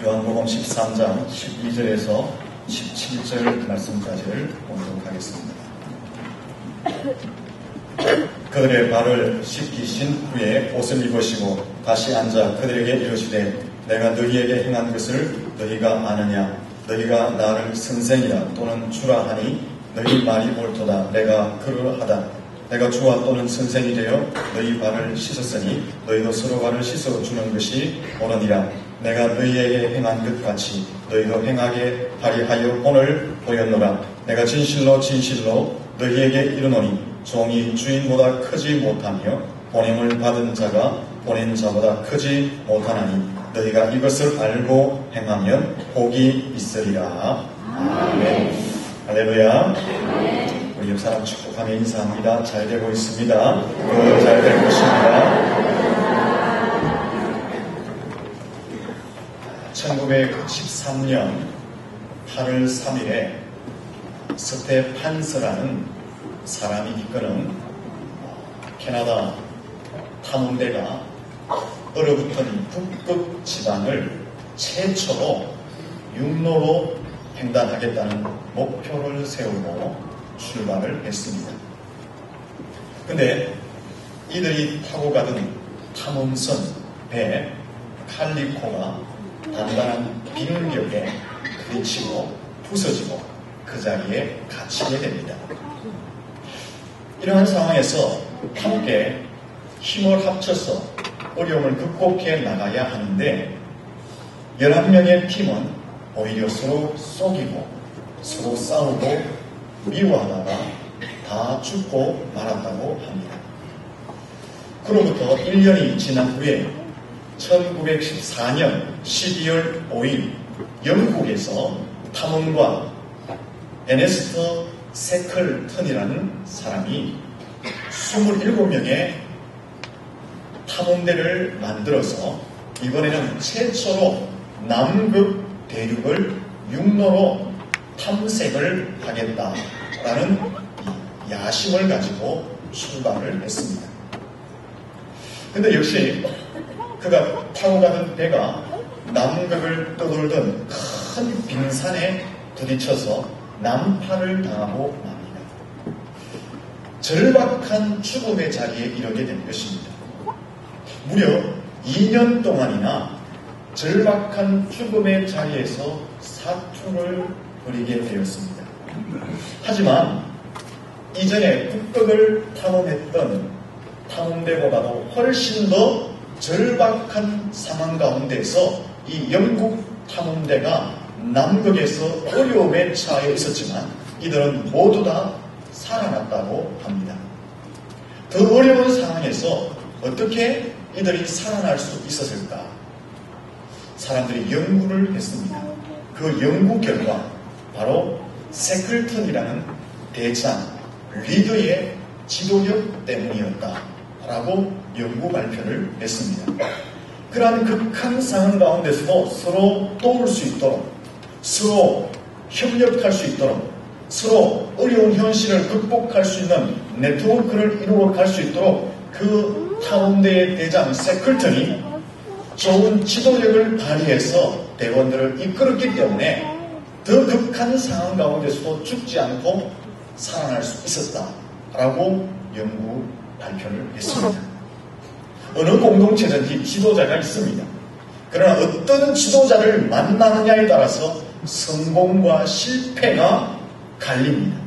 요한복음 13장 12절에서 17절 말씀까지를 보도록 하겠습니다. 그들의 발을 씻기신 후에 옷을 입으시고 다시 앉아 그들에게 이르시되 내가 너희에게 행한 것을 너희가 아느냐? 너희가 나를 선생이라 또는 주라 하니 너희 말이 옳도다. 내가 그러하다. 내가 주와 또는 선생이 되어 너희 발을 씻었으니 너희도 서로 발을 씻어주는 것이 옳으니라. 내가 너희에게 행한 것 같이 너희도 행하게 하리하여 오늘 보였노라. 내가 진실로 진실로 너희에게 이르노니 종이 주인보다 크지 못하며 보냄을 받은 자가 보낸 자보다 크지 못하나니 너희가 이것을 알고 행하면 복이 있으리라. 아멘. 할렐루야. 우리 옆 사람 축복하며 인사합니다. 잘 되고 있습니다. 잘 될 것입니다. 1913년 8월 3일에 스테판스라는 사람이 이끄는 캐나다 탐험대가 얼어붙은 북극 지방을 최초로 육로로 횡단하겠다는 목표를 세우고 출발을 했습니다. 근데 이들이 타고 가던 탐험선 배 칼리코가 단단한 빙벽에 부딪히고 부서지고 그 자리에 갇히게 됩니다. 이러한 상황에서 함께 힘을 합쳐서 어려움을 극복해 나가야 하는데 11명의 팀은 오히려 서로 속이고 서로 싸우고 미워하다가 다 죽고 말았다고 합니다. 그로부터 1년이 지난 후에 1914년 12월 5일 영국에서 탐험가 에네스트 세클턴이라는 사람이 27명의 탐험대를 만들어서 이번에는 최초로 남극 대륙을 육로로 탐색을 하겠다라는 야심을 가지고 출발을 했습니다. 근데 역시 그가 타고 가던 배가 남극을 떠돌던 큰 빙산에 부딪혀서 난파를 당하고 맙니다. 절박한 죽음의 자리에 이르게 된 것입니다. 무려 2년 동안이나 절박한 죽음의 자리에서 사투를 벌이게 되었습니다. 하지만 이전에 북극을 탐험했던 탐험대보다도 훨씬 더 절박한 상황 가운데서 이 영국 탐험대가 남극에서 어려움에 처해 있었지만 이들은 모두 다 살아났다고 합니다. 더 어려운 상황에서 어떻게 이들이 살아날 수 있었을까? 사람들이 연구를 했습니다. 그 연구 결과 바로 세클턴이라는 대장 리더의 지도력 때문이었다라고 연구 발표를 했습니다. 그러한 극한 상황 가운데서도 서로 도울 수 있도록 서로 협력할 수 있도록 서로 어려운 현실을 극복할 수 있는 네트워크를 이루어갈 수 있도록 그 탐험대의 대장 세클턴이 좋은 지도력을 발휘해서 대원들을 이끌었기 때문에 더 극한 상황 가운데서도 죽지 않고 살아날 수 있었다라고 연구 발표를 했습니다. 어느 공동체든지 지도자가 있습니다. 그러나 어떤 지도자를 만나느냐에 따라서 성공과 실패가 갈립니다.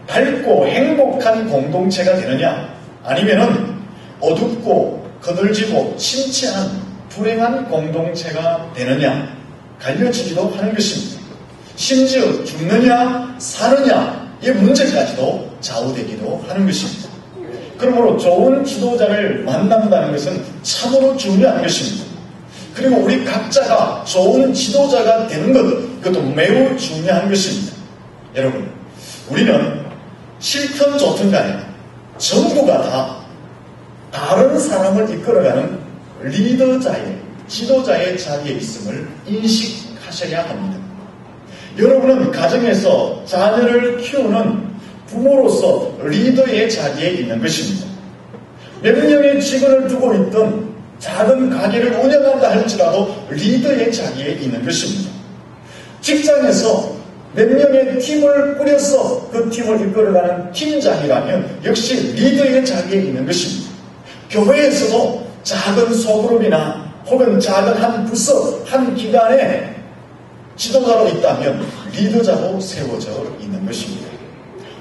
밝고 행복한 공동체가 되느냐 아니면은 어둡고 거들지고 침체한 불행한 공동체가 되느냐 갈려지기도 하는 것입니다. 심지어 죽느냐 사느냐의 문제까지도 좌우되기도 하는 것입니다. 그러므로 좋은 지도자를 만난다는 것은 참으로 중요한 것입니다. 그리고 우리 각자가 좋은 지도자가 되는 것, 그것도 매우 중요한 것입니다. 여러분, 우리는 싫든 좋든 간에 전부가 다 다른 사람을 이끌어가는 리더자의, 지도자의 자리에 있음을 인식하셔야 합니다. 여러분은 가정에서 자녀를 키우는 부모로서 리더의 자리에 있는 것입니다. 몇 명의 직원을 두고 있던 작은 가게를 운영한다 할지라도 리더의 자리에 있는 것입니다. 직장에서 몇 명의 팀을 꾸려서 그 팀을 이끌어가는 팀장이라면 역시 리더의 자리에 있는 것입니다. 교회에서도 작은 소그룹이나 혹은 작은 한 부서, 한 기관에 지도자로 있다면 리더자로 세워져 있는 것입니다.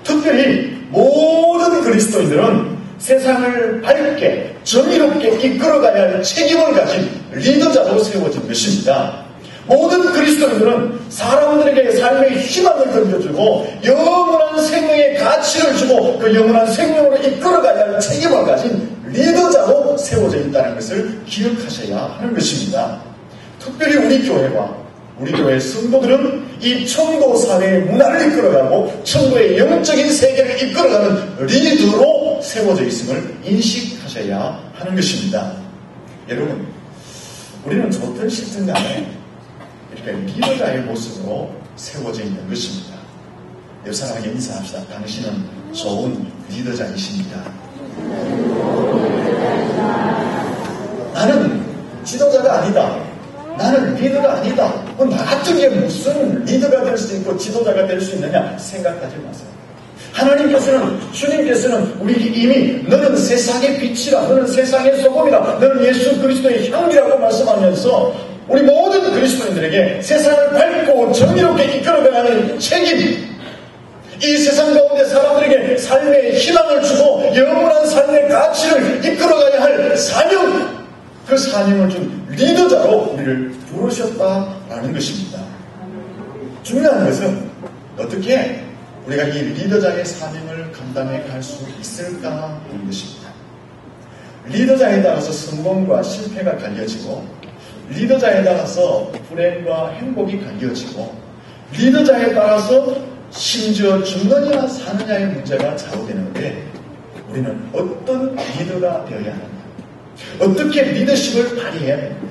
특별히 모든 그리스도인들은 세상을 밝게 정의롭게 이끌어가야 할 책임을 가진 리더자로 세워진 것입니다. 모든 그리스도인들은 사람들에게 삶의 희망을 던져주고 영원한 생명의 가치를 주고 그 영원한 생명으로 이끌어가야 할 책임을 가진 리더자로 세워져 있다는 것을 기억하셔야 하는 것입니다. 특별히 우리 교회와 우리 교회 성도들은 이 천도 사회의 문화를 이끌어가고 천도의 영적인 세계를 이끌어가는 리더로 세워져 있음을 인식하셔야 하는 것입니다. 여러분, 우리는 좋든 싫든 간에 이렇게 리더자의 모습으로 세워져 있는 것입니다. 옆 사람에게 인사합시다. 당신은 좋은 리더자이십니다. 나는 지도자가 아니다. 나는 리더가 아니다. 나 같은 게 무슨 리더가 될 수 있고 지도자가 될 수 있느냐 생각하지 마세요. 하나님께서는, 주님께서는 우리에게 이미 너는 세상의 빛이라, 너는 세상의 소금이라, 너는 예수 그리스도의 향기라고 말씀하면서 우리 모든 그리스도인들에게 세상을 밝고 정의롭게 이끌어가는 책임, 이 세상 가운데 사람들에게 삶의 희망을 주고 영원한 삶의 가치를 이끌어가야 할 사명, 그 사명을 준 리더자로 우리를 부르셨다라는 것입니다. 중요한 것은 어떻게 우리가 이 리더자의 사명을 감당해 갈 수 있을까 하는 것입니다. 리더자에 따라서 성공과 실패가 갈려지고, 리더자에 따라서 불행과 행복이 갈려지고, 리더자에 따라서 심지어 죽느냐 사느냐의 문제가 좌우되는데, 우리는 어떤 리더가 되어야 하는가? 어떻게 리더십을 발휘해야 합니까?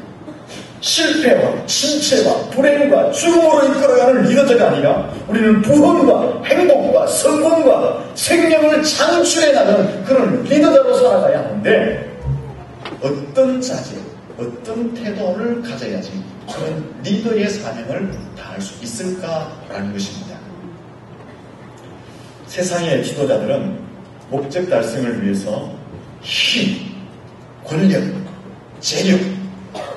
실패와 침체와 불행과 죽음으로 이끌어가는 리더자가 아니라 우리는 부흥과 행복과 성공과 생명을 창출해 나가는 그런 리더자로 살아가야 하는데, 어떤 자세, 어떤 태도를 가져야지 그런 리더의 사명을 다할 수 있을까라는 것입니다. 세상의 지도자들은 목적 달성을 위해서 힘, 권력, 재력,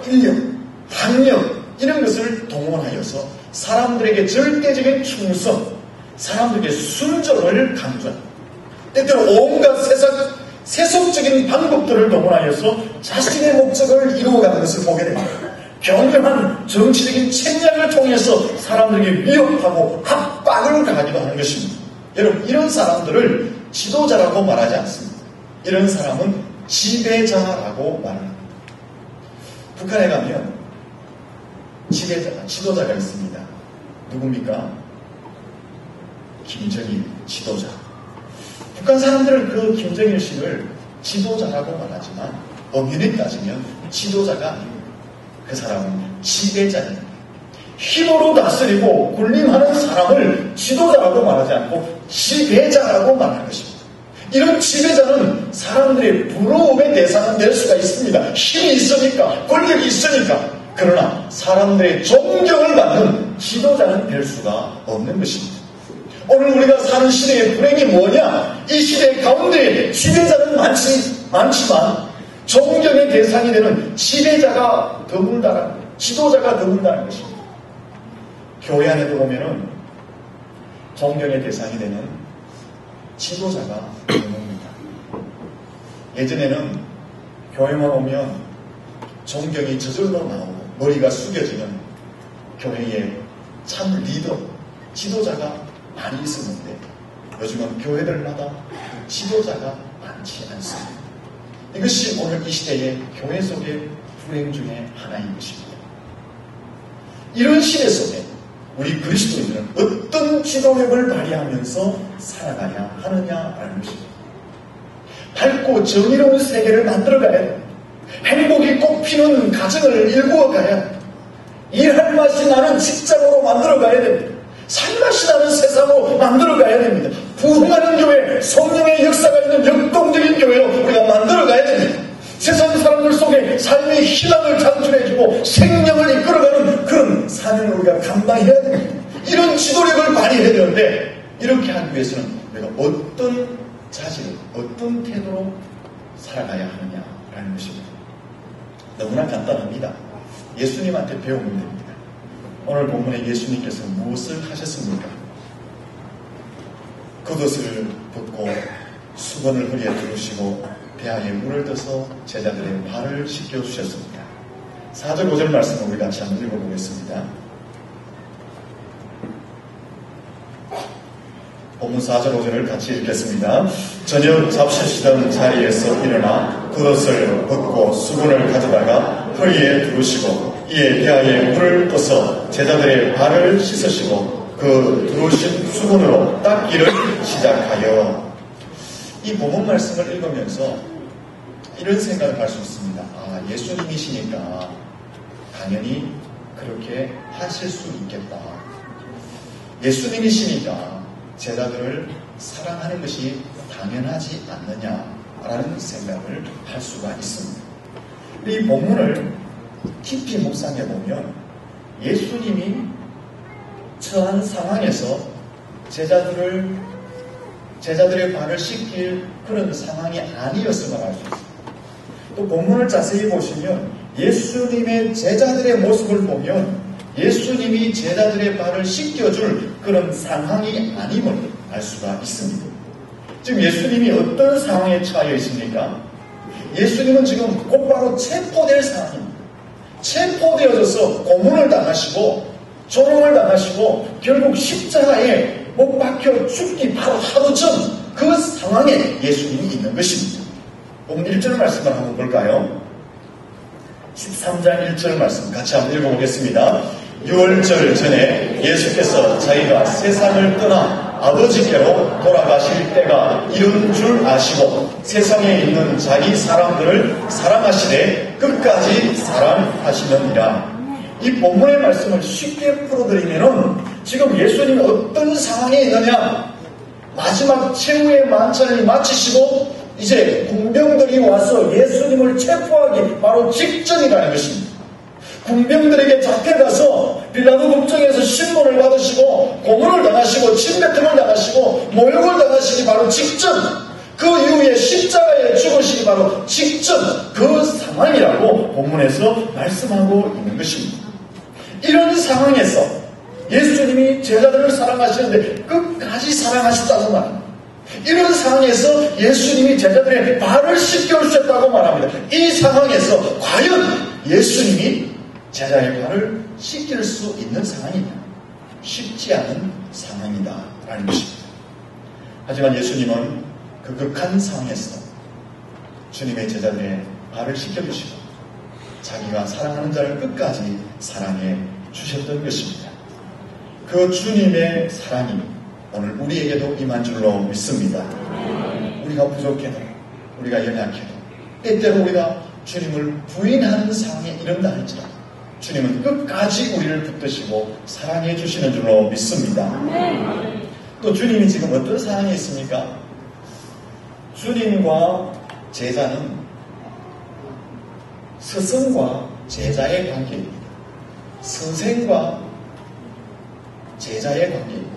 인력, 학력 이런 것을 동원하여서 사람들에게 절대적인 충성, 사람들에게 순종을 강조합니다. 때때로 온갖 세속적인 방법들을 동원하여서 자신의 목적을 이루어가는 것을 보게 됩니다. 교묘한 정치적인 책략을 통해서 사람들에게 위협하고 압박을 가하기도 하는 것입니다. 여러분, 이런 사람들을 지도자라고 말하지 않습니다. 이런 사람은 지배자라고 말합니다. 북한에 가면 지도자가 있습니다. 누굽니까? 김정일 지도자. 북한 사람들은 그 김정일 씨를 지도자라고 말하지만 엄연히 따지면 지도자가 아닙니다. 그 사람은 지배자입니다. 힘으로 다스리고 군림하는 사람을 지도자라고 말하지 않고 지배자라고 말하는 것입니다. 이런 지배자는 사람들의 부러움의 대상은 될 수가 있습니다. 힘이 있으니까, 권력이 있으니까. 그러나 사람들의 존경을 받는 지도자는 될 수가 없는 것입니다. 오늘 우리가 사는 시대의 불행이 뭐냐? 이 시대 가운데 지배자는 많지만 존경의 대상이 되는 지배자가 드물다는, 지도자가 드물다는 것입니다. 교회 안에도 보면은 존경의 대상이 되는 지도자가 드뭅니다. 예전에는 교회만 오면 존경이 저절로 나오고 머리가 숙여지는 교회에 참 리더, 지도자가 많이 있었는데 요즘은 교회들마다 지도자가 많지 않습니다. 이것이 오늘 이 시대의 교회 속의 불행 중에 하나인 것입니다. 이런 시대 속에 우리 그리스도인들은 어떤 지도력을 발휘하면서 살아가야 하느냐라는 것입니다. 밝고 정의로운 세계를 만들어가야 됩니다. 행복이 꽃피는 가정을 일구어가야 합니다. 일할 맛이 나는 직장으로 만들어가야 됩니다. 살맛이 나는 세상으로 만들어가야 됩니다. 부흥하는 교회, 성령의 역사가 있는 역동적인 교회로 우리가 만들어가야 됩니다. 세상 사람들 속에 삶의 희망을 창출해주고 생명을 이끌어가는 그런 사명을 우리가 감당해야 됩니다. 이런 지도력을 발휘해야 되는데 이렇게 하기 위해서는 우리가 어떤 자질, 어떤 태도로 살아가야 하느냐라는 것입니다. 너무나 간단합니다. 예수님한테 배우면 됩니다. 오늘 본문에 예수님께서 무엇을 하셨습니까? 겉옷을 벗고 수건을 허리에 두르시고 배아에 물을 떠서 제자들의 발을 씻겨주셨습니다. 4절 5절 말씀을 우리 같이 한번 읽어보겠습니다. 본문 4절 5절을 같이 읽겠습니다. 저녁 잡수시던 자리에서 일어나 겉옷을 벗고 수건을 가져다가 허리에 두르시고 이에 배아에 물을 떠서 제자들의 발을 씻으시고 그 두르신 수건으로 닦기를 시작하여. 이 본문 말씀을 읽으면서 이런 생각을 할 수 있습니다. 예수님이시니까 당연히 그렇게 하실 수 있겠다. 예수님이시니까 제자들을 사랑하는 것이 당연하지 않느냐라는 생각을 할 수가 있습니다. 이 본문을 깊이 묵상해 보면 예수님이 처한 상황에서 제자들의 발을 씻길 그런 상황이 아니었음을 알 수 있습니다. 또 본문을 자세히 보시면 예수님의 제자들의 모습을 보면 예수님이 제자들의 발을 씻겨줄 그런 상황이 아님을 알 수가 있습니다. 지금 예수님이 어떤 상황에 처해 있습니까? 예수님은 지금 곧바로 체포될 상황입니다. 체포되어져서 고문을 당하시고 조롱을 당하시고 결국 십자가에 못 박혀 죽기 바로 하루 전 그 상황에 예수님이 있는 것입니다. 본문 1절 말씀을 한번 볼까요? 13장 1절 말씀 같이 한번 읽어보겠습니다. 6월절 전에 예수께서 자기가 세상을 떠나 아버지께로 돌아가실 때가 이른 줄 아시고 세상에 있는 자기 사람들을 사랑하시되 끝까지 사랑하시느니라. 이 본문의 말씀을 쉽게 풀어드리면은 지금 예수님이 어떤 상황에 있느냐, 마지막 최후의 만찬을 마치시고 이제 군병들이 와서 예수님을 체포하기 바로 직전이라는 것입니다. 군병들에게 잡혀가서 빌라도 국정에서 신문을 받으시고 고문을 당하시고 침뱉음을 당하시고 모욕을 당하시기 바로 직전, 그 이후에 십자가에 죽으시기 바로 직전 그 상황이라고 본문에서 말씀하고 있는 것입니다. 이런 상황에서 예수님이 제자들을 사랑하시는데 끝까지 사랑하셨다고 말합니다. 이런 상황에서 예수님이 제자들의 발을 씻겨주셨다고 말합니다. 이 상황에서 과연 예수님이 제자의 발을 씻길 수 있는 상황이냐? 쉽지 않은 상황이다 라는 것입니다. 하지만 예수님은 그 극한 상황에서 주님의 제자들의 발을 씻겨주시고 자기가 사랑하는 자를 끝까지 사랑해 주셨던 것입니다. 그 주님의 사랑이 오늘 우리에게도 임한 줄로 믿습니다. 우리가 부족해도, 우리가 연약해도, 때때로 우리가 주님을 부인하는 상황에 이른다 할지라도 주님은 끝까지 우리를 붙드시고 사랑해 주시는 줄로 믿습니다. 또 주님이 지금 어떤 상황에 있습니까? 주님과 제자는 스승과 제자의 관계입니다. 선생과 제자의 관계입니다.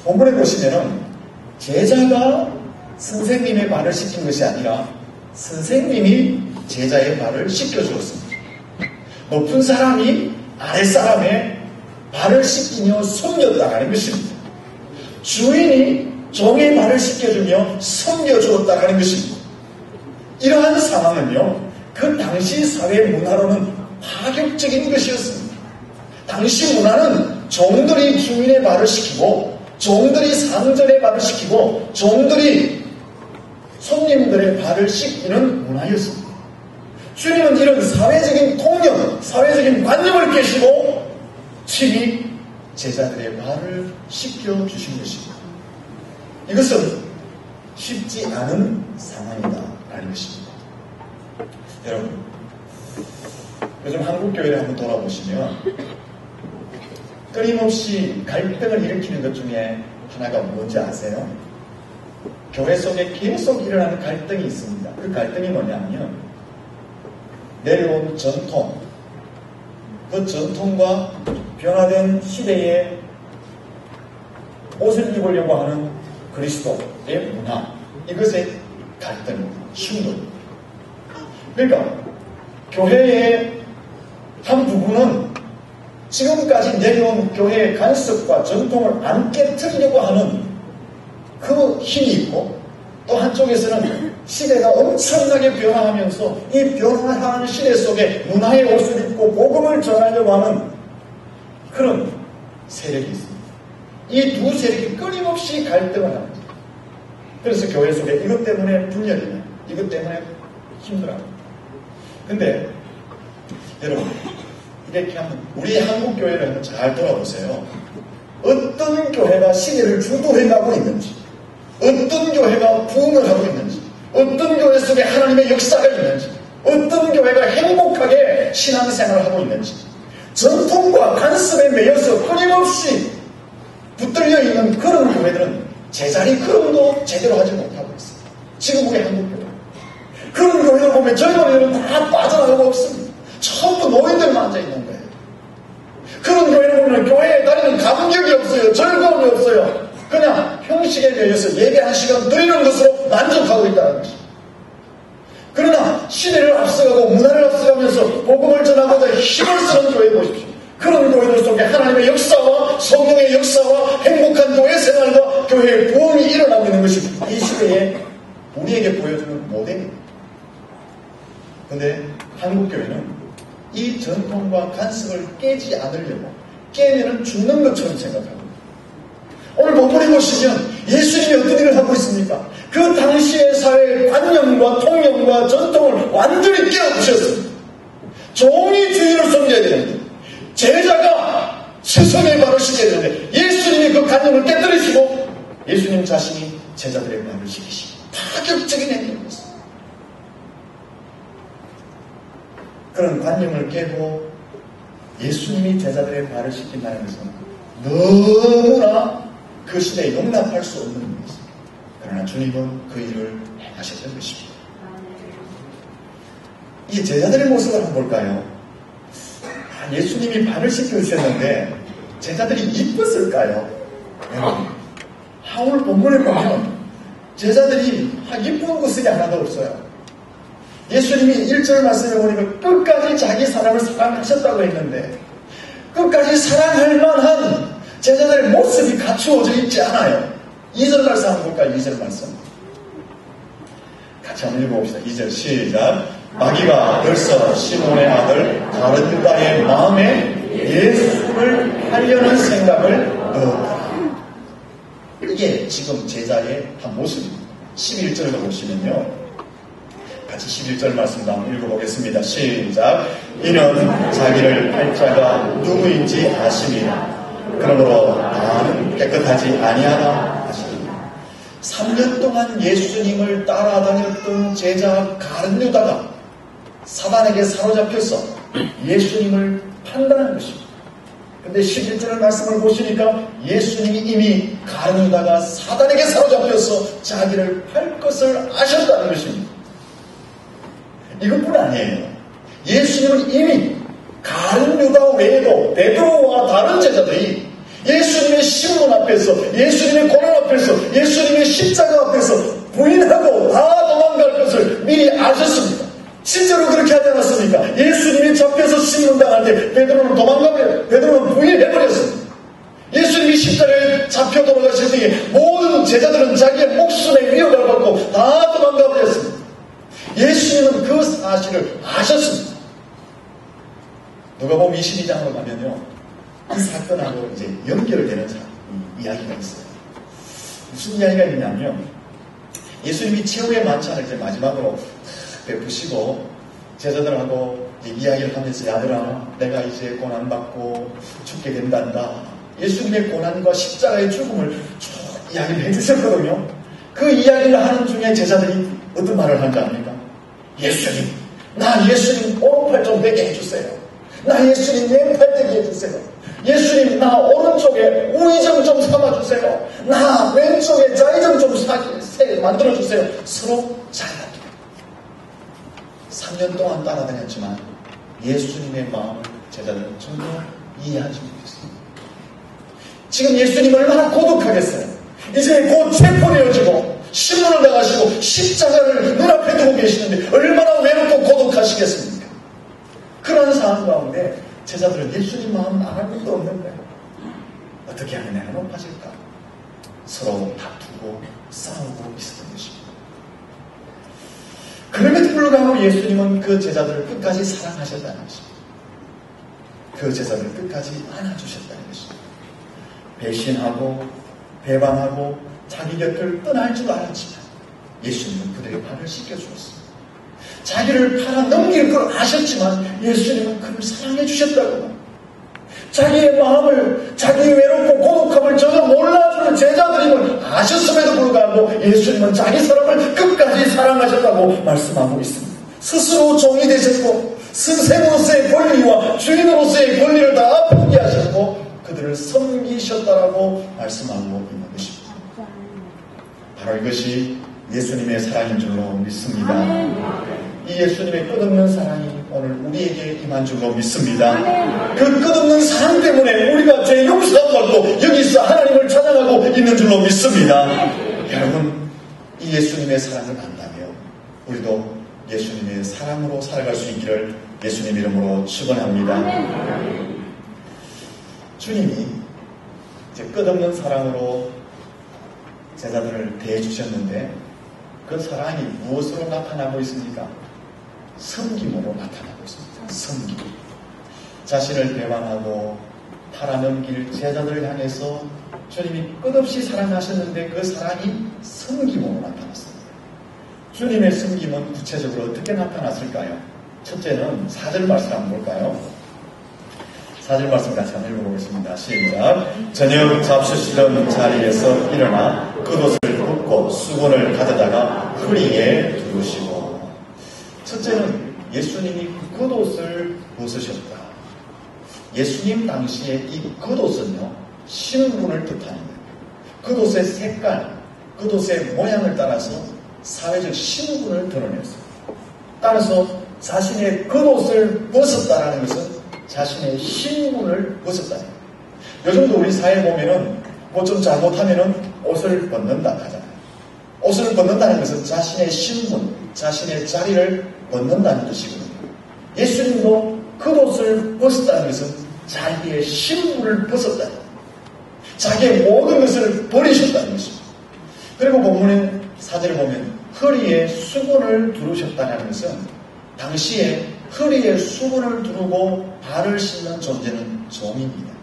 본문에 보시면은 제자가 선생님의 발을 씻긴 것이 아니라 선생님이 제자의 발을 씻겨주었습니다. 높은 사람이 아랫사람의 발을 씻기며 섬겼다는 것입니다. 주인이 종의 발을 씻겨주며 섬겨주었다는 것입니다. 이러한 상황은요, 그 당시 사회 문화로는 파격적인 것이었습니다. 당시 문화는 종들이 주인의 발을 씻기고 종들이 상전의 발을 씻기고 종들이 손님들의 발을 씻기는 문화였습니다. 주님은 이런 사회적인 통념, 사회적인 관념을 깨시고 친히 제자들의 발을 씻겨주신 것입니다. 이것은 쉽지 않은 상황이다라는 것입니다. 여러분, 요즘 한국교회를 한번 돌아보시면 끊임없이 갈등을 일으키는 것 중에 하나가 뭔지 아세요? 교회 속에 계속 일어나는 갈등이 있습니다. 그 갈등이 뭐냐면 내려온 전통, 그 전통과 변화된 시대에 옷을 입으려고 하는 그리스도의 문화, 이것의 갈등, 충돌. 그러니까 교회의 한 부분은 지금까지 내려온 교회의 간섭과 전통을 안 깨뜨리려고 하는 그 힘이 있고, 또 한쪽에서는 시대가 엄청나게 변화하면서 이 변화하는 시대 속에 문화의 옷을 입고 복음을 전하려고 하는 그런 세력이 있습니다. 이 두 세력이 끊임없이 갈등을 하는 거죠. 그래서 교회 속에 이것 때문에 분열이 나요. 이것 때문에 힘들어요. 근데 여러분, 이렇게 하면 우리 한국 교회를 한번 잘 돌아보세요. 어떤 교회가 시대를 주도해가고 있는지, 어떤 교회가 부흥을 하고 있는지, 어떤 교회 속에 하나님의 역사가 있는지, 어떤 교회가 행복하게 신앙생활을 하고 있는지, 전통과 간섭에 매여서 끊임없이 붙들려 있는 그런 교회들은 제자리 걸음도 제대로 하지 못하고 있어요. 지금 우리 한국 교회. 그런 교회를 보면 젊은이들은 다 빠져나가고 없습니다. 전부 노인들만 앉아있는 거예요. 그런 교회를 보면 교회에 다니는 감격이 없어요. 즐거움이 없어요. 그냥 형식에 매여서 예배 한 시간 드리는 것으로 만족하고 있다는 것입니다. 그러나 시대를 앞서가고 문화를 앞서가면서 복음을 전하고자 힘을 쓰는 교회 보십시오. 그런 교회들 속에 하나님의 역사와 성령의 역사와 행복한 교회 생활과 교회의 부흥이 일어나고 있는 것이 이 시대에 우리에게 보여주는 모델입니다. 그런데 한국교회는 이 전통과 간섭을 깨지 않으려고 깨면은 죽는 것처럼 생각합니다. 오늘 본문에 보시면 예수님이 어떤 일을 하고 있습니까? 그 당시의 사회의 관념과 통념과 전통을 완전히 깨어부셨습니다. 종이 주인을 섬겨야 되는데, 제자가 스승의 발을 씻겨야 되는데, 예수님이 그 관념을 깨뜨리시고 예수님 자신이 제자들의 발을 씻기시고 파격적인 행동이었습니다. 그런 관념을 깨고 예수님이 제자들의 발을 씻긴다는 것은 너무나 그 시대에 용납할 수 없는 일이었습니다. 그러나 주님은 그 일을 행하셨던 것입니다. 이 제자들의 모습을 한번 볼까요? 예수님이 발을 씻겨주셨는데 제자들이 이뻤을까요? 오늘 본문을 보면 제자들이 이쁜 모습이 하나도 없어요. 예수님이 1절 말씀에 보니까 끝까지 자기 사람을 사랑하셨다고 했는데 끝까지 사랑할 만한 제자들의 모습이 갖추어져 있지 않아요. 2절 말씀 한번 볼까요? 2절 말씀 같이 한번 읽어봅시다. 2절 시작. 마귀가 벌써 시몬의 아들 다른 유다의 마음에 예수를 하려는 생각을 넣었다. 이게 지금 제자의 한 모습입니다. 11절을 보시면요, 같이 11절 말씀도 한번 읽어보겠습니다. 시작. 이는 자기를 할 자가 누구인지 아심이라. 그러므로 나는 깨끗하지 아니하나 하시니라. 3년 동안 예수님을 따라다녔던 제자 가룟 유다가 사단에게 사로잡혀서 예수님을 판단한 것입니다. 근데 11절 말씀을 보시니까 예수님이 이미 가룟 유다가 사단에게 사로잡혀서 자기를 팔 것을 아셨다는 것입니다. 이것뿐 아니에요. 예수님은 이미 가룟 유다 외에도 베드로와 다른 제자들이 예수님의 신문 앞에서, 예수님의 고난 앞에서, 예수님의 십자가 앞에서 부인하고 다 도망갈 것을 미리 아셨습니다. 실제로 그렇게 하지 않았습니까? 예수님이 잡혀서 신문당할 때 베드로는 도망가버려요. 베드로는 부인해버렸습니다. 예수님이 십자가에 잡혀 돌아가실 때에 모든 제자들은 자기의 목숨의 위협을 받고 다 도망가버렸습니다. 예수님은 그 사실을 아셨습니다. 누가복음 22장으로 가면요, 이 사건하고 이제 연결되는 이야기가 있어요. 무슨 이야기가 있냐면요, 예수님이 최후의 만찬을 이제 마지막으로 베푸시고 제자들하고 이야기를 하면서, 야들아, 내가 이제 고난받고 죽게 된단다. 예수님의 고난과 십자가의 죽음을 쭉 이야기를 해주셨거든요. 그 이야기를 하는 중에 제자들이 어떤 말을 하는지 압니까? 예수님, 나 예수님 오른팔 좀 베게 해주세요. 나 예수님 왼팔 되게 해주세요. 예수님, 나 오른쪽에 우의정 좀 삼아주세요. 나 왼쪽에 좌의정 좀 만들어주세요. 서로 잘해요. 3년 동안 따라다녔지만 예수님의 마음을 제자들은 전혀 이해하지 못했습니다. 지금 예수님 얼마나 고독하겠어요. 이제 곧 체포되어지고 신문을 당하시고 십자가를 눈앞에 두고 계시는데 얼마나 외롭고 고독하시겠습니까? 그런 상황 가운데 제자들은 예수님 마음 알을 것도 없는데 어떻게 하면 내가 높아질까? 서로 다투고 싸우고 있었던 것입니다. 그럼에도 불구하고 예수님은 그 제자들을 끝까지 사랑하셨다는 것입니다. 그 제자들을 끝까지 안아주셨다는 것입니다. 배신하고 배반하고 자기 곁을 떠날 줄 알았지만 예수님은 그들의 발을 씻겨주었습니다. 자기를 팔아 넘길 걸 아셨지만 예수님은 그를 사랑해 주셨다고. 자기의 마음을, 자기의 외롭고 고독함을 전혀 몰라주는 제자들임을 아셨음에도 불구하고 예수님은 자기 사람을 끝까지 사랑하셨다고 말씀하고 있습니다. 스스로 종이 되셨고 선생으로서의 권리와 주인으로서의 권리를 다 포기하셨고 그들을 섬기셨다라고 말씀하고 있는 것입니다. 바로 이것이 예수님의 사랑인 줄로 믿습니다. 이 예수님의 끝없는 사랑이 오늘 우리에게 임한 줄로 믿습니다. 그 끝없는 사랑 때문에 우리가 죄 용서함 받고 여기서 하나님을 찬양하고 있는 줄로 믿습니다. 여러분, 이 예수님의 사랑을 안다며 우리도 예수님의 사랑으로 살아갈 수 있기를 예수님 이름으로 축원합니다. 주님이 이제 끝없는 사랑으로 제자들을 대해주셨는데 그 사랑이 무엇으로 나타나고 있습니까? 섬김으로 나타나고 있습니다. 섬김. 자신을 배반하고 팔아넘길 제자들을 향해서 주님이 끝없이 사랑하셨는데 그 사랑이 섬김으로 나타났습니다. 주님의 섬김은 구체적으로 어떻게 나타났을까요? 첫째는 4절 말씀 한번 볼까요? 4절 말씀 같이 한번 읽어보겠습니다. 시작. 저녁 잡수시던 자리에서 일어나 겉옷을 벗고 수건을 가져다가 허리에 두르시고. 첫째는 예수님이 그 겉옷을 벗으셨다. 예수님 당시에 이 겉옷은요, 신분을 뜻합니다. 겉옷의 색깔, 겉옷의 모양을 따라서 사회적 신분을 드러냈어요. 따라서 자신의 겉옷을 벗었다라는 것은 자신의 신분을 벗었다는 거예요. 요즘도 우리 사회에 보면은 뭐 좀 잘못하면은 옷을 벗는다 하잖아요. 옷을 벗는다는 것은 자신의 신분, 자신의 자리를 벗는다는 뜻이거든요. 예수님도 겉옷을 벗었다는 것은 자기의 신분을 벗었다는 거예요. 자기의 모든 것을 버리셨다는 것입니다. 그리고 본문의 4절을 보면 허리에 수건을 두르셨다는 것은 당시에 허리에 수건을 두르고 발을 씻는 존재는 종입니다.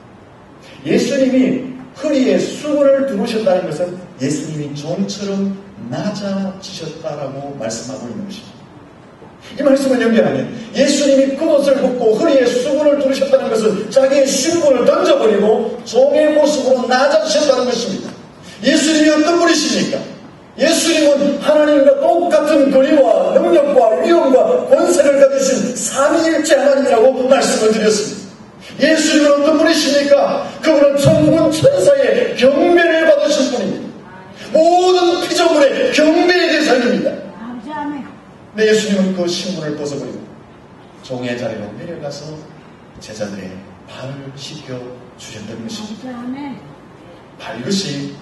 예수님이 허리에 수건을 두르셨다는 것은 예수님이 종처럼 낮아지셨다라고 말씀하고 있는 것입니다. 이 말씀을 연결하면 예수님이 겉옷을 벗고 허리에 수건을 두르셨다는 것은 자기의 신분을 던져버리고 종의 모습으로 낮아지셨다는 것입니다. 예수님이 어떤 분이십니까? 예수님은 하나님과 똑같은 권위와 능력과 위엄과 권세를 가지신 삼위일체 하나님이라고 말씀을 드렸습니다. 예수님은 어떤 분이십니까? 그분은 천군 천사의 경배를 받으신 분입니다. 모든 피조물의 경배의 대상입니다. 근데 예수님은 그 신분을 벗어버리고 종의 자리로 내려가서 제자들의 발을 씻겨 주셨던 것입니다. 바로 이것이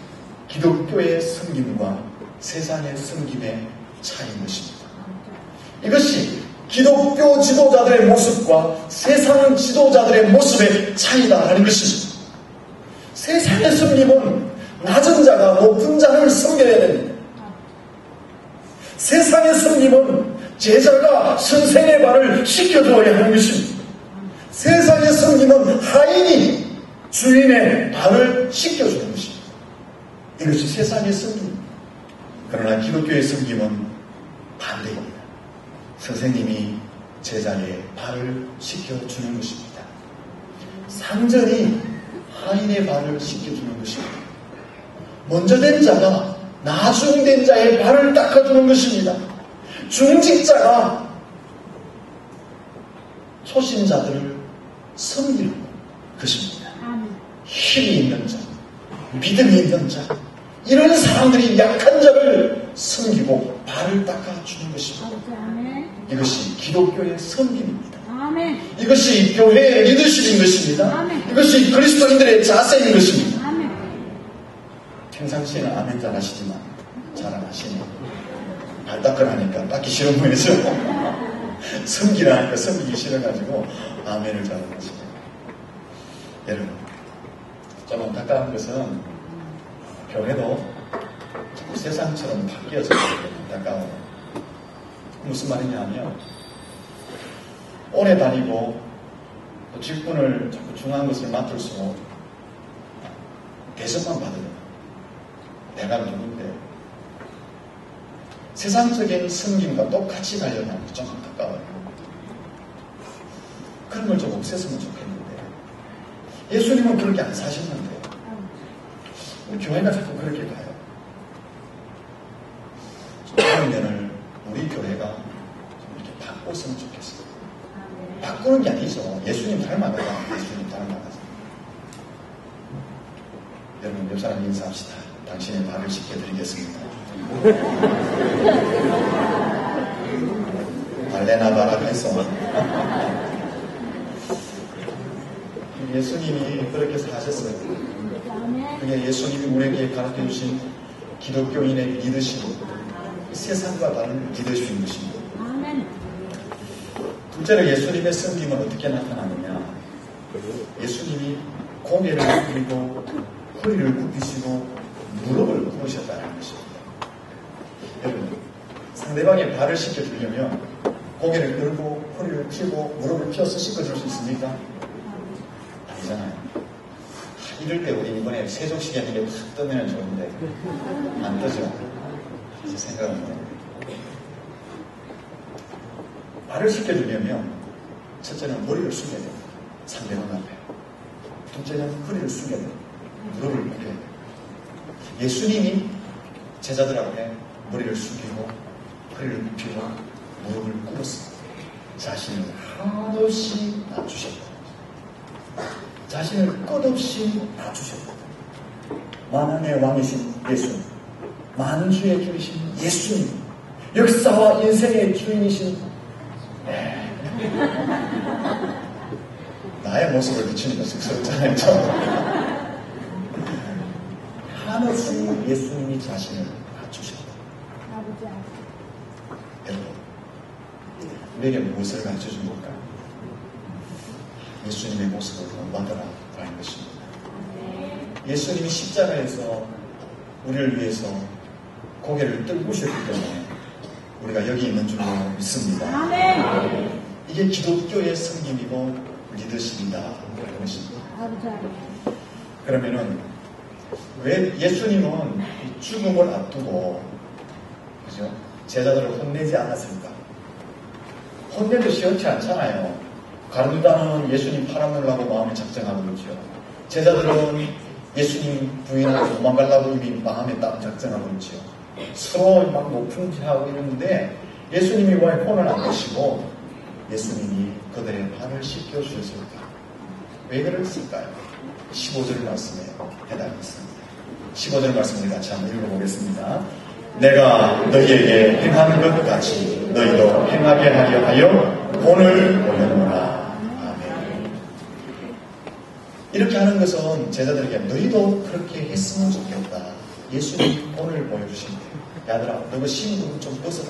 기독교의 섬김과 세상의 섬김의 차이인 것입니다. 이것이 기독교 지도자들의 모습과 세상 지도자들의 모습의 차이다라는 것입니다. 세상의 섬김은 낮은 자가 높은 자를 섬겨야 됩니다. 세상의 섬김은 제자가 선생의 발을 씻겨주어야 하는 것입니다. 세상의 섬김은 하인이 주인의 발을 씻겨주는 것입니다. 이것이 세상의 섬김입니다. 그러나 기독교의 섬김은 반대입니다. 선생님이 제자의 발을 씻겨주는 것입니다. 상전이 하인의 발을 씻겨주는 것입니다. 먼저 된 자가 나중된 자의 발을 닦아주는 것입니다. 중직자가 초신자들을 섬기는 것입니다. 힘이 있는 자, 믿음이 있는 자, 이런 사람들이 약한 자를 섬기고 발을 닦아주는 것입니다. 이것이 기독교의 섬김입니다. 이것이 교회의 리더십인 것입니다. 이것이 그리스도인들의 자세인 것입니다. 평상시에는 아멘 잘 하시지만 잘 안 하시네. 발 닦으라니까 닦기 싫은 분이죠. 섬기라니까 섬기기 싫어가지고 아멘을 잘 안 하시네. 여러분, 좀 안타까운 것은 교회도 자꾸 세상처럼 바뀌어서 안타까워요. 무슨 말이냐 하면 오래 다니고 또 직분을 자꾸 중요한 것을 맡을수록 대접만 받으면 내가 누군데 세상적인 섬김과 똑같이 가려면 좀 안타까워요. 그런 걸 좀 없앴으면 좋겠는데 예수님은 그렇게 안 사셨는데 우리 교회가 자꾸 그렇게 가요. 그런 면을 우리 교회가 좀 이렇게 바꿨으면 좋겠어요. 바꾸는 게 아니죠. 예수님 닮아가자. 예수님 닮아가자. 여러분, 옆 사람 인사합시다. 당신의 발을 씻겨드리겠습니다. 발레나 바라면서 예수님이 그렇게 사셨어요. 그게 예수님이 우리에게 가르쳐주신 기독교인의 리더십, 세상과 다른 리더십인 것입니다. 둘째로 예수님의 섬김은 어떻게 나타나느냐? 예수님이 고개를 굽히고 허리를 굽히시고 무릎을 꿇으셨다는 것입니다. 여러분, 상대방의 발을 씻겨주려면 고개를 들고 허리를 펴고 무릎을 펴서 씻겨줄 수 있습니까? 아니잖아요. 이럴 때 우리 이번에 세종시계 하는 게 탁 뜨면 좋은데 안 뜨죠? 제 생각은 발을 씻겨주려면 첫째는 머리를 숙여야 됩니다. 상대방 앞에. 둘째는 허리를 숙여야 됩니다. 무릎을 꿇어야 됩니다. 예수님이 제자들 앞에 머리를 숙이고 허리를 굽히고 무릎을 꿇었습니다. 자신을 한없이 낮추셨다. 자신을 끝없이 낮추셨다. 만왕의 왕이신 예수님, 만주의 주이신 예수님, 역사와 인생의 주인이신 나의 모습을 비추니까 쑥스럽잖아요. 한없이 예수님이 자신을 낮추셨다. 여러분, 우리에게 무엇을 가르쳐준 걸까? 예수님의 모습을 본받아라 라는 것입니다. 예수님이 십자가에서 우리를 위해서 고개를 떨구셨기 때문에 우리가 여기 있는 줄로 믿습니다. 이게 기독교의 섬김이고 리더십이다 라는 것입니다. 그러면은 왜 예수님은 죽음을 앞두고 그죠? 제자들을 혼내지 않았을까? 혼내도 시원치 않잖아요. 가룟유다는 예수님 팔아먹으려고 마음에 작정하고 있죠. 제자들은 예수님 부인하고 도망가려고 이미 마음에 딱 작정하고 있죠. 서로 막 높은 짓하고 이러는데 예수님이 왜 혼을 안 내시고 예수님이 그들의 발을 씻겨주셨을까? 왜 그랬을까요? 15절 말씀에 해당이 있습니다. 15절 말씀을 같이 한번 읽어보겠습니다. 내가 너희에게 행한 것 같이 너희도 행하게 하려 하여 본을 보였노라. 아멘. 이렇게 하는 것은 제자들에게 너희도 그렇게 했으면 좋겠다. 예수님 본을 보여주신대. 야들아, 너가 신분 좀 벗어라.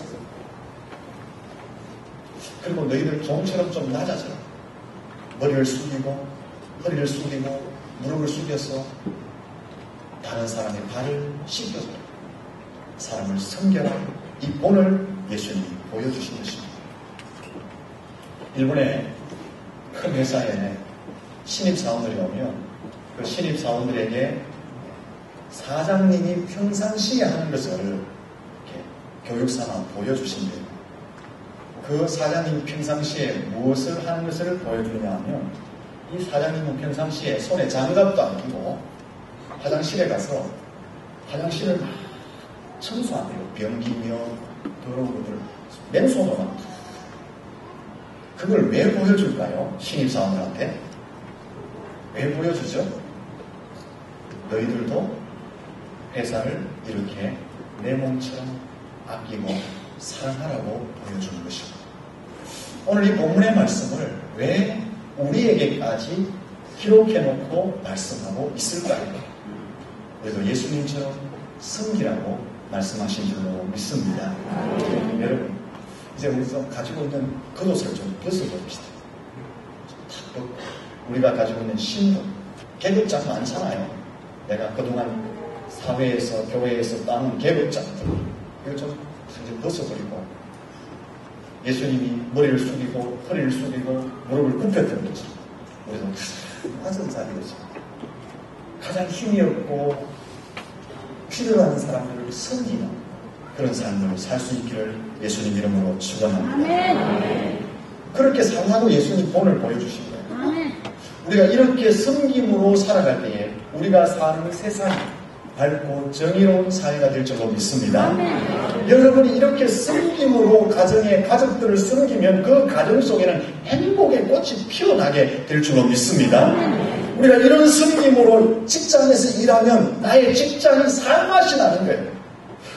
그리고 너희들 종처럼 좀 낮아져라. 머리를 숙이고 허리를 숙이고 무릎을 숙여서 다른 사람의 발을 씻겨줘라. 사람을 섬겨라. 이 본을 예수님이 보여주신 것입니다. 일본의 큰 회사에 신입사원들이 오면 그 신입사원들에게 사장님이 평상시에 하는 것을 이렇게 교육삼아 보여주신대요. 그 사장님이 평상시에 무엇을 하는 것을 보여주느냐 하면 이 사장님은 평상시에 손에 장갑도 안 끼고 화장실에 가서 화장실을 막 청소한대요. 변기며 더러운 것들 맨손으로 막. 그걸 왜 보여줄까요? 신입사원들한테 왜 보여주죠? 너희들도 회사를 이렇게 내 몸처럼 아끼고 사랑하라고 보여주는 것입니다. 오늘 이 본문의 말씀을 왜 우리에게까지 기록해놓고 말씀하고 있을까요? 그래도 예수님처럼 섬기라고 말씀하신 줄로 믿습니다. 여러분, 이제 우리가 가지고 있는 겉옷을 좀 벗어봅시다. 탁 벗고 우리가 가지고 있는 신분, 계급장 많잖아요. 내가 그동안 사회에서, 교회에서 따는 계급장들, 이거 좀 이제 벗어버리고 예수님이 머리를 숙이고 허리를 숙이고 무릎을 굽혔던 거죠. 우리도 낮은 자리에서 가장 힘이 없고 필요한 사람들을 섬기는 그런 삶을 살 수 있기를 예수님 이름으로 축원합니다. 그렇게 살라고 예수님 본을 보여주신 거예요. 우리가 이렇게 섬김으로 살아갈 때에 우리가 사는 세상이 밝고 정의로운 사회가 될 줄로 믿습니다. 여러분이 이렇게 섬김으로 가족들을 섬기면 그 가정 속에는 행복의 꽃이 피어나게 될 줄로 믿습니다. 우리가 이런 섬김으로 직장에서 일하면 나의 직장이 살맛이 나는 거예요.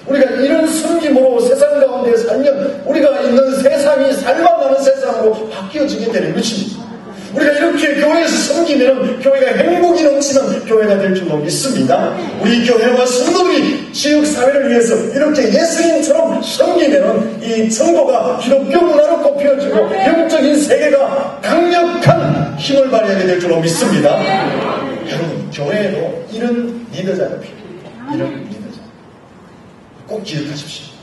우리가 이런 섬김으로 세상 가운데 살면 우리가 있는 세상이 살맛나는 세상으로 바뀌어지게 되는 것입니다. 우리가 이렇게 교회에서 섬기면 교회가 행복이 넘치는 교회가 될 줄로 믿습니다. 우리 교회와 성도들이 지역사회를 위해서 이렇게 예수님처럼 섬기면 이 정보가 기독교 문화로 꼽혀지고 영적인 세계가 강력한 힘을 발휘하게 될 줄로 믿습니다. 여러분, 교회에도 이런 리더자가 필요해요. 이런 리더자. 꼭 기억하십시오.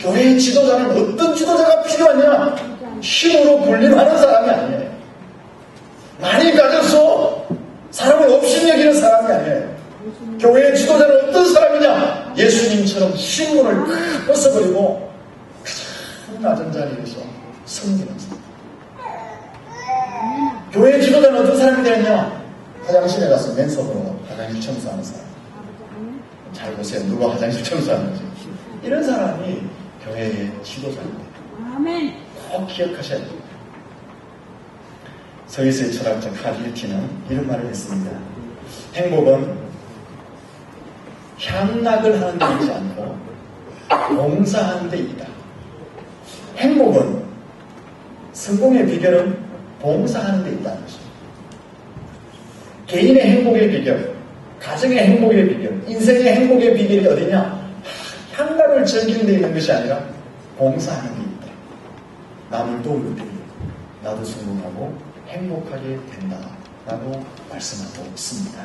교회의 지도자는 어떤 지도자가 필요하냐? 힘으로 군림하는 사람이 아니에요. 많이 가져서 사람을 없이 여기는 사람이 아니에요. 교회의 지도자는 어떤 사람이냐? 예수님처럼 신분을 탁 벗어버리고 가장 낮은 자리에서 섬기는 사람. 교회의 지도자는 어떤 사람이 되느냐? 화장실에 가서 맨손으로 화장실 청소하는 사람. 잘 보세요. 누가 화장실 청소하는지. 이런 사람이 교회의 지도자입니다. 꼭 기억하셔야 됩니다. 서기서의 철학자 칼 힐티는 이런 말을 했습니다. 행복은 향락을 하는 데 있지 않고 봉사하는 데 있다. 행복은 성공의 비결은 봉사하는 데 있다는 것입니다. 개인의 행복의 비결, 가정의 행복의 비결, 인생의 행복의 비결이 어디냐? 향락을 즐기는 데 있는 것이 아니라 봉사하는 데 있다. 남을 도울 때 나도 성공하고 행복하게 된다라고 말씀하고 있습니다.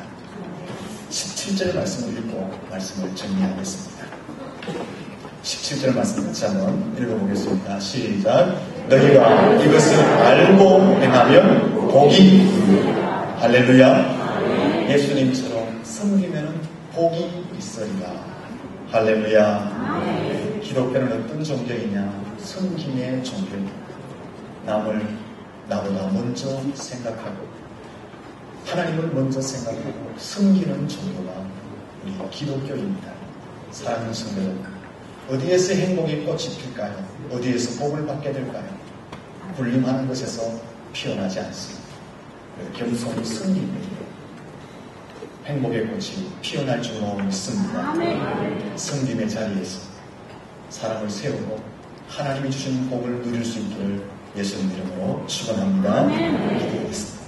17절 말씀을 읽고 말씀을 정리하겠습니다. 17절 말씀 같이 한번 읽어보겠습니다. 시작. 너희가 이것을 알고 행하면 복이 할렐루야. 예수님처럼 섬기면 복이 있으리라. 할렐루야. 기독교는 어떤 종교이냐? 섬김의 종교입니다. 남을 나보다 먼저 생각하고 하나님을 먼저 생각하고 섬기는 정도가 우리 기독교입니다. 사랑하는 성도들, 어디에서 행복의 꽃이 필까요? 어디에서 복을 받게 될까요? 군림하는 것에서 피어나지 않습니다. 겸손히 섬기는 행복의 꽃이 피어날 줄로 믿습니다. 섬김의 자리에서 사람을 세우고 하나님이 주신 복을 누릴 수 있기를 예수님 이름으로 축원합니다. 기도하겠습니다.